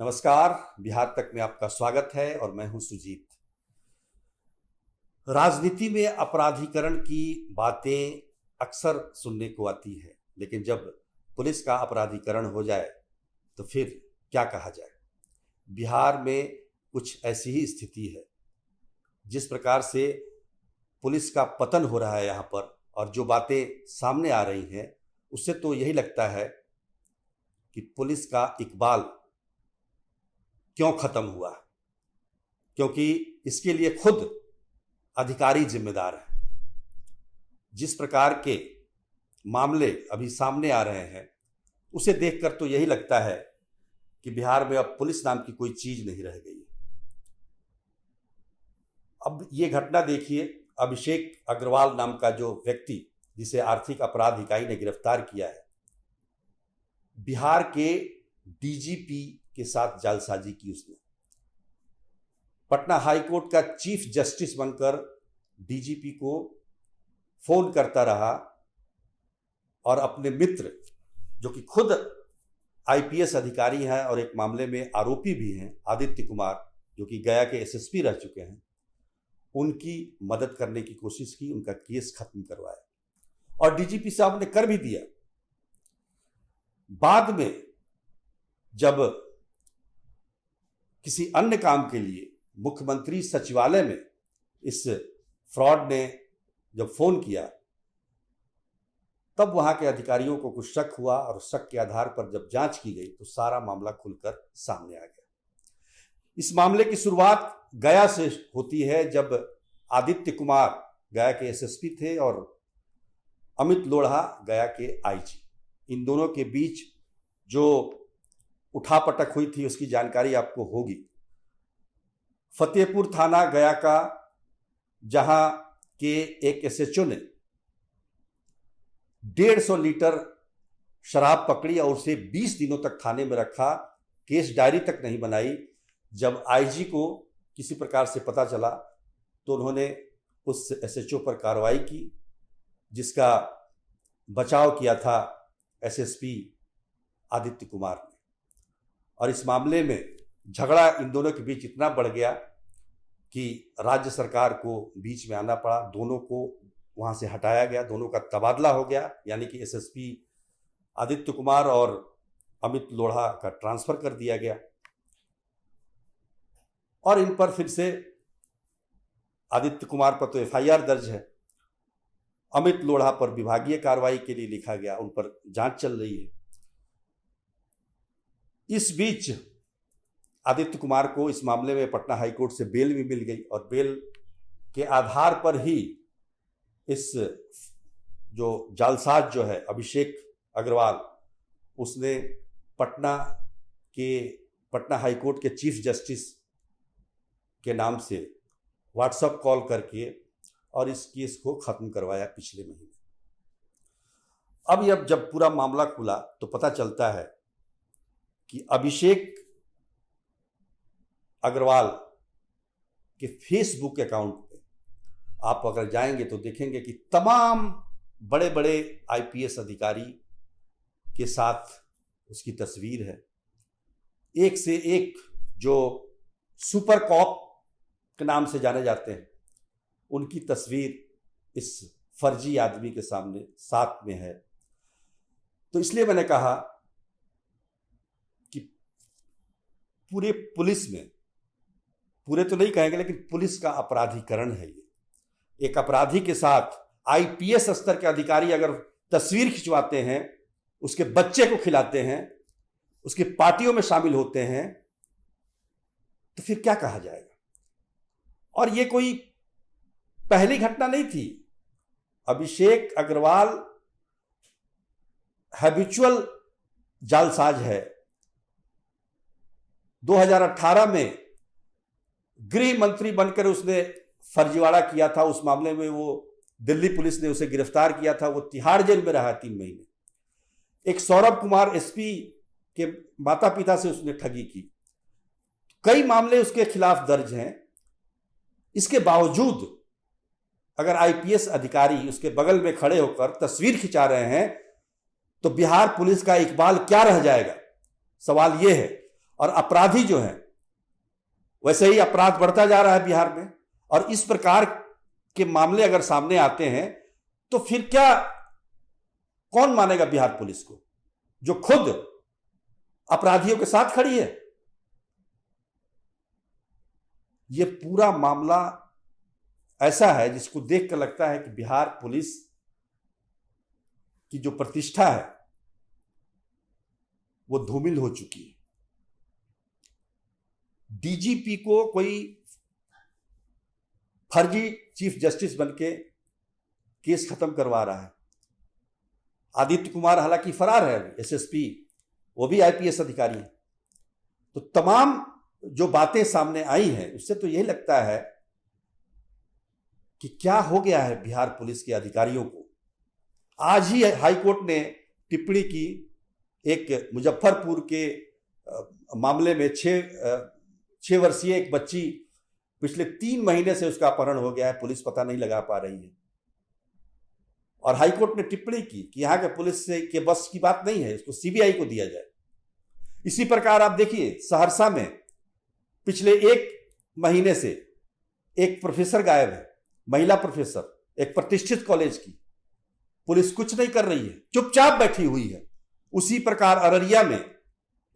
नमस्कार। बिहार तक में आपका स्वागत है और मैं हूं सुजीत। राजनीति में अपराधीकरण की बातें अक्सर सुनने को आती है, लेकिन जब पुलिस का अपराधीकरण हो जाए तो फिर क्या कहा जाए। बिहार में कुछ ऐसी ही स्थिति है। जिस प्रकार से पुलिस का पतन हो रहा है यहाँ पर और जो बातें सामने आ रही हैं, उससे तो यही लगता है कि पुलिस का इकबाल क्यों खत्म हुआ, क्योंकि इसके लिए खुद अधिकारी जिम्मेदार हैं। जिस प्रकार के मामले अभी सामने आ रहे हैं, उसे देखकर तो यही लगता है कि बिहार में अब पुलिस नाम की कोई चीज नहीं रह गई। अब ये घटना देखिए, अभिषेक अग्रवाल नाम का जो व्यक्ति जिसे आर्थिक अपराध इकाई ने गिरफ्तार किया है, बिहार के डीजीपी के साथ जालसाजी की उसने। पटना हाईकोर्ट का चीफ जस्टिस बनकर डीजीपी को फोन करता रहा और अपने मित्र जो कि खुद आईपीएस अधिकारी हैं और एक मामले में आरोपी भी हैं, आदित्य कुमार, जो कि गया के एसएसपी रह चुके हैं, उनकी मदद करने की कोशिश की, उनका केस खत्म करवाया और डीजीपी साहब ने कर भी दिया। बाद में जब किसी अन्य काम के लिए मुख्यमंत्री सचिवालय में इस फ्रॉड ने जब फोन किया, तब वहां के अधिकारियों को कुछ शक हुआ और शक के आधार पर जब जांच की गई तो सारा मामला खुलकर सामने आ गया। इस मामले की शुरुआत गया से होती है, जब आदित्य कुमार गया के एसएसपी थे और अमित लोढ़ा गया के आईजी। इन दोनों के बीच जो उठापटक हुई थी उसकी जानकारी आपको होगी। फतेहपुर थाना गया का, जहां के एक एसएचओ ने 150 लीटर शराब पकड़ी और उसे 20 दिनों तक थाने में रखा, केस डायरी तक नहीं बनाई। जब आईजी को किसी प्रकार से पता चला तो उन्होंने उस एसएचओ पर कार्रवाई की, जिसका बचाव किया था एसएसपी आदित्य कुमार ने। और इस मामले में झगड़ा इन दोनों के बीच इतना बढ़ गया कि राज्य सरकार को बीच में आना पड़ा। दोनों को वहां से हटाया गया, दोनों का तबादला हो गया, यानी कि एसएसपी आदित्य कुमार और अमित लोढ़ा का ट्रांसफर कर दिया गया और इन पर फिर से आदित्य कुमार पर तो एफआईआर दर्ज है, अमित लोढ़ा पर विभागीय कार्रवाई के लिए लिखा गया, उन पर जांच चल रही है। इस बीच आदित्य कुमार को इस मामले में पटना हाईकोर्ट से बेल भी मिल गई और बेल के आधार पर ही इस जो जालसाज जो है अभिषेक अग्रवाल, उसने पटना हाईकोर्ट के चीफ जस्टिस के नाम से व्हाट्सएप कॉल करके और इस केस को खत्म करवाया पिछले महीने। अब जब पूरा मामला खुला तो पता चलता है कि अभिषेक अग्रवाल के फेसबुक अकाउंट पे आप अगर जाएंगे तो देखेंगे कि तमाम बड़े बड़े आईपीएस अधिकारी के साथ उसकी तस्वीर है। एक से एक जो सुपर कॉप के नाम से जाने जाते हैं, उनकी तस्वीर इस फर्जी आदमी के सामने साथ में है। तो इसलिए मैंने कहा कि पूरे पुलिस में, पूरे तो नहीं कहेंगे लेकिन पुलिस का अपराधीकरण है ये। एक अपराधी के साथ आईपीएस स्तर के अधिकारी अगर तस्वीर खिंचवाते हैं, उसके बच्चे को खिलाते हैं, उसकी पार्टियों में शामिल होते हैं, तो फिर क्या कहा जाएगा। और ये कोई पहली घटना नहीं थी। अभिषेक अग्रवाल हैबिचुअल जालसाज है। 2018 में गृह मंत्री बनकर उसने फर्जीवाड़ा किया था। उस मामले में वो दिल्ली पुलिस ने उसे गिरफ्तार किया था, वो तिहाड़ जेल में रहा 3 महीने। एक सौरभ कुमार एसपी के माता पिता से उसने ठगी की। कई मामले उसके खिलाफ दर्ज हैं। इसके बावजूद अगर आईपीएस अधिकारी उसके बगल में खड़े होकर तस्वीर खिंचा रहे हैं तो बिहार पुलिस का इकबाल क्या रह जाएगा, सवाल यह है। और अपराधी जो हैं वैसे ही अपराध बढ़ता जा रहा है बिहार में। और इस प्रकार के मामले अगर सामने आते हैं तो फिर क्या कौन मानेगा बिहार पुलिस को, जो खुद अपराधियों के साथ खड़ी है? यह पूरा मामला ऐसा है जिसको देखकर लगता है कि बिहार पुलिस की जो प्रतिष्ठा है वो धूमिल हो चुकी है। डीजीपी को कोई फर्जी चीफ जस्टिस बनके केस खत्म करवा रहा है। आदित्य कुमार हालांकि फरार है, एसएसपी, वो भी आईपीएस अधिकारी है। तो तमाम जो बातें सामने आई हैं उससे तो यही लगता है कि क्या हो गया है बिहार पुलिस के अधिकारियों को। आज ही हाईकोर्ट ने टिप्पणी की, एक मुजफ्फरपुर के मामले में 6 वर्षीय एक बच्ची, पिछले 3 महीने से उसका अपहरण हो गया है, पुलिस पता नहीं लगा पा रही है। और हाईकोर्ट ने टिप्पणी की कि यहां के पुलिस से के बस की बात नहीं है, इसको सीबीआई को दिया जाए। इसी प्रकार आप देखिए सहरसा में पिछले 1 महीने से एक प्रोफेसर गायब है, महिला प्रोफेसर, एक प्रतिष्ठित कॉलेज की। पुलिस कुछ नहीं कर रही है, चुपचाप बैठी हुई है। उसी प्रकार अररिया में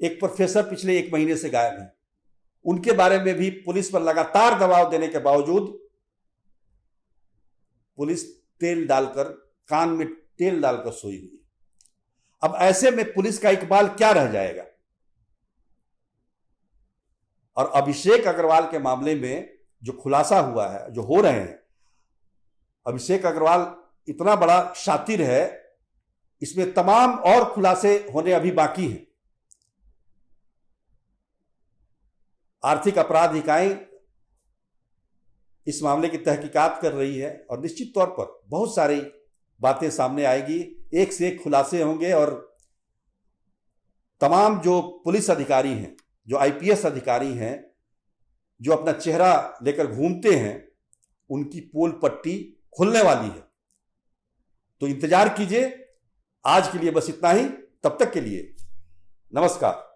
एक प्रोफेसर पिछले 1 महीने से गायब है। उनके बारे में भी पुलिस पर लगातार दबाव देने के बावजूद पुलिस तेल डालकर, कान में तेल डालकर सोई हुई है। अब ऐसे में पुलिस का इकबाल क्या रह जाएगा? और अभिषेक अग्रवाल के मामले में जो खुलासा हुआ है, जो हो रहे हैं, अभिषेक अग्रवाल इतना बड़ा शातिर है, इसमें तमाम और खुलासे होने अभी बाकी हैं। आर्थिक अपराध इकाई इस मामले की तहकीकात कर रही है और निश्चित तौर पर बहुत सारी बातें सामने आएगी, एक से एक खुलासे होंगे और तमाम जो पुलिस अधिकारी हैं, जो आईपीएस अधिकारी हैं, जो अपना चेहरा लेकर घूमते हैं, उनकी पोल पट्टी खुलने वाली है। तो इंतजार कीजिए। आज के लिए बस इतना ही। तब तक के लिए नमस्कार।